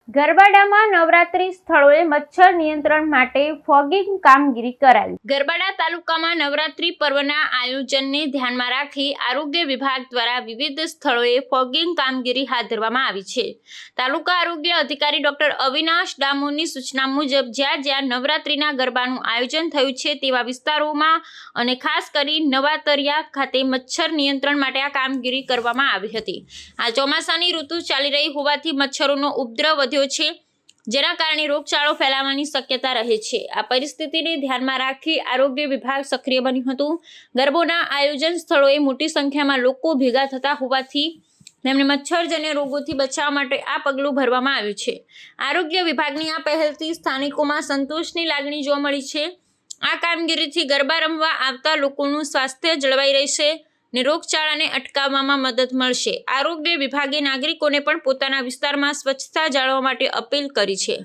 ગરબાડામાં નવરાત્રી સ્થળોએ મચ્છર નિયંત્રણ માટે ફોગિંગ કામગીરી કરાઈ। ગરબાડા તાલુકામાં નવરાત્રી પર્વના આયોજનને ધ્યાનમાં રાખી આરોગ્ય વિભાગ દ્વારા વિવિધ સ્થળોએ ફોગિંગ કામગીરી હાથ ધરવામાં આવી છે। તાલુકા આરોગ્ય અધિકારી ડોક્ટર અવિનાશ ડામોરની સૂચના મુજબ જ્યાં જ્યાં નવરાત્રીના ગરબાનું આયોજન થયું છે તેવા વિસ્તારોમાં અને ખાસ કરી નવાતરિયા ખાતે મચ્છર નિયંત્રણ માટે આ કામગીરી કરવામાં આવી હતી। આ ચોમાસાની ઋતુ ચાલી રહી હોવાથી મચ્છરોનો ઉપદ્રવ છે, જેના કારણે રોગચાળો ફેલાવાની શક્યતા રહે છે। આ પરિસ્થિતિને ધ્યાનમાં રાખી આરોગ્ય વિભાગ સક્રિય બન્યું હતું। ગરબાના આયોજન સ્થળોએ મોટી સંખ્યામાં લોકો ભેગા થતા હોવાથી તેમને મચ્છરજન્ય રોગોથી બચાવવા માટે આ પગલું ભરવામાં આવ્યું છે। આરોગ્ય વિભાગની આ પહેલથી સ્થાનિકોમાં સંતોષની લાગણી જોવા મળી છે। આ કામગીરીથી ગરબા રમવા આવતા લોકોનું સ્વાસ્થ્ય જળવાઈ રહેશે ને રોગચાળાને અટકાવવામાં મદદ મળશે। આરોગ્ય વિભાગે નાગરિકોને પણ પોતાના વિસ્તારમાં સ્વચ્છતા જાળવવા માટે અપીલ કરી છે।